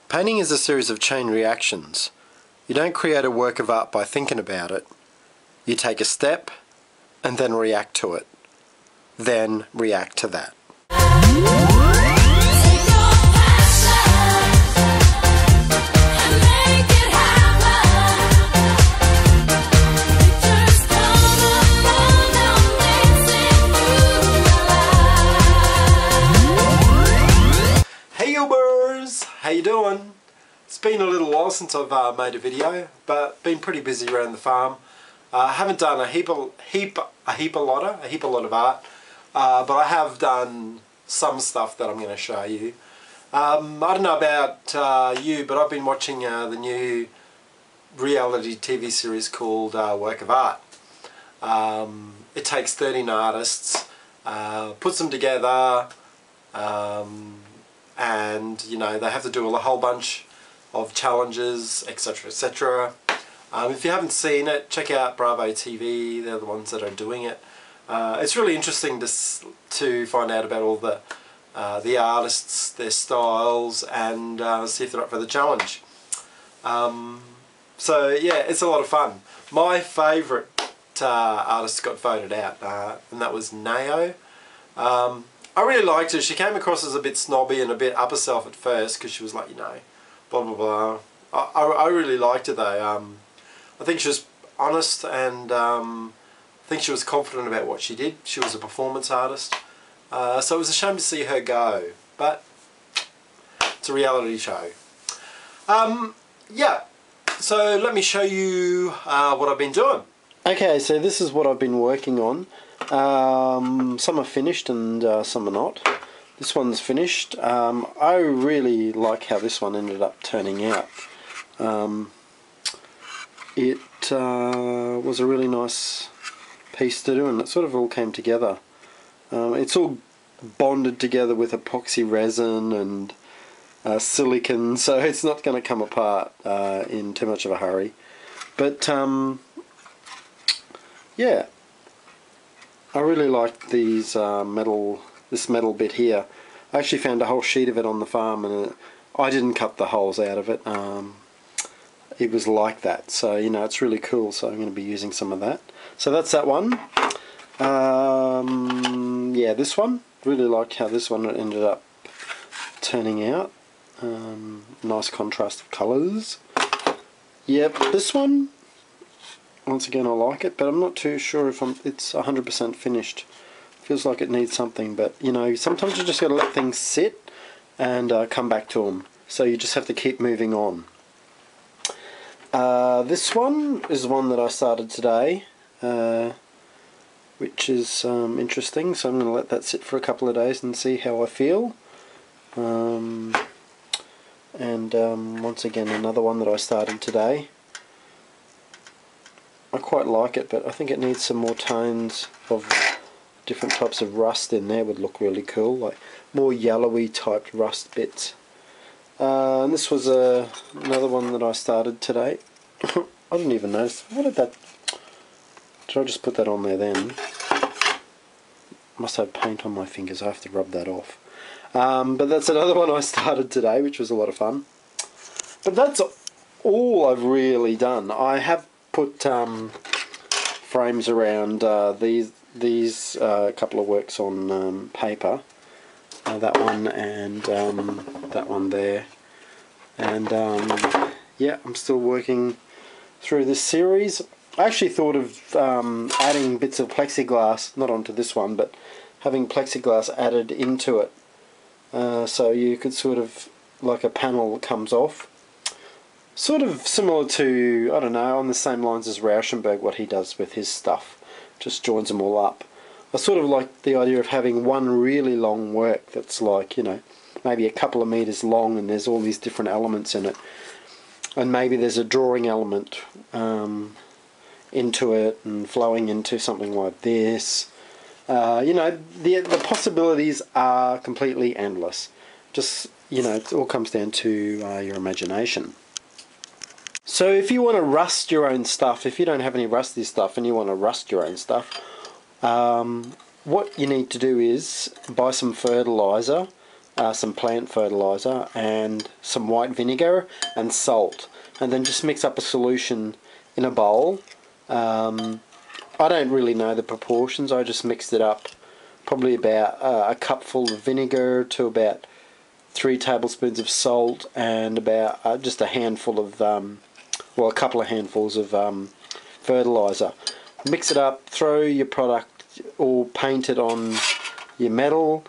Painting is a series of chain reactions. You don't create a work of art by thinking about it. You take a step and then react to it. Then react to that. Hey YouTubers! How you doing? It's been a little while since I've made a video, but been pretty busy around the farm. I haven't done a heap a lot of art, but I have done some stuff that I'm going to show you. I don't know about you, but I've been watching the new reality TV series called Work of Art. It takes 13 artists, puts them together, and you know, they have to do a whole bunch of challenges, etc, etc. If you haven't seen it, check out Bravo TV. They're the ones that are doing it. It's really interesting to find out about all the artists, their styles, and see if they're up for the challenge. So yeah, it's a lot of fun. My favourite artist got voted out, and that was Nao. I really liked her. She came across as a bit snobby and a bit up herself at first, because she was like, you know, blah blah blah. I really liked her though. I think she was honest, and I think she was confident about what she did. She was a performance artist, so it was a shame to see her go, but it's a reality show. Yeah, so let me show you what I've been doing. Okay, so this is what I've been working on. Some are finished and some are not. This one's finished. I really like how this one ended up turning out. It was a really nice piece to do, and it sort of all came together. It's all bonded together with epoxy resin and silicone, so it's not going to come apart in too much of a hurry. But yeah, I really like these this metal bit here. I actually found a whole sheet of it on the farm, and I didn't cut the holes out of it. It was like that, so you know, it's really cool, so I'm going to be using some of that. So that's that one. Yeah, this one, really liked how this one ended up turning out. Nice contrast of colours. Yep, this one, once again I like it, but I'm not too sure if it's 100% finished. Feels like it needs something, but you know, sometimes you just got to let things sit and come back to them. So you just have to keep moving on. This one is one that I started today, which is interesting, so I'm going to let that sit for a couple of days and see how I feel. Once again, another one that I started today. I quite like it, but I think it needs some more tones of different types of rust in there. Would look really cool, like more yellowy typed rust bits. And this was another one that I started today. I didn't even notice. What did that... Did I just put that on there then? Must have paint on my fingers. I have to rub that off. But that's another one I started today, which was a lot of fun. But that's all I've really done. I have put frames around these couple of works on paper. That one and that one there. And yeah, I'm still working through this series. I actually thought of adding bits of plexiglass, not onto this one, but having plexiglass added into it, so you could sort of, like a panel that comes off, sort of similar to, I don't know, on the same lines as Rauschenberg, what he does with his stuff, just joins them all up. I sort of like the idea of having one really long work that's like, you know, maybe a couple of meters long, and there's all these different elements in it, and maybe there's a drawing element into it and flowing into something like this. You know, the possibilities are completely endless. Just, you know, it all comes down to your imagination. So if you want to rust your own stuff, if you don't have any rusty stuff and you want to rust your own stuff, what you need to do is buy some fertilizer some plant fertilizer and some white vinegar and salt, and then just mix up a solution in a bowl. I don't really know the proportions, I just mixed it up, probably about a cupful of vinegar to about 3 tablespoons of salt and about just a handful of, well, a couple of handfuls of fertilizer. Mix it up, throw your product or paint it on your metal,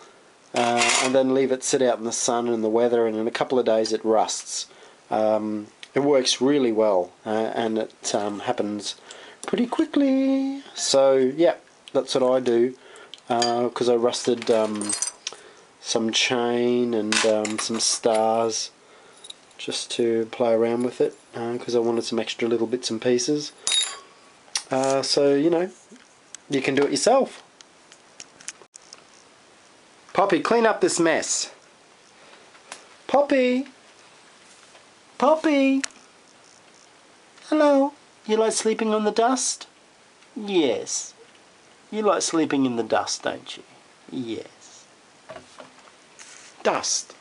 and then leave it sit out in the sun and the weather, and in a couple of days it rusts. It works really well, and it happens pretty quickly. So yeah, that's what I do, because I rusted some chain and some stars just to play around with it, because I wanted some extra little bits and pieces. So you know, you can do it yourself. Poppy, clean up this mess. Poppy! Poppy! Hello. You like sleeping on the dust? Yes. You like sleeping in the dust, don't you? Yes. Dust.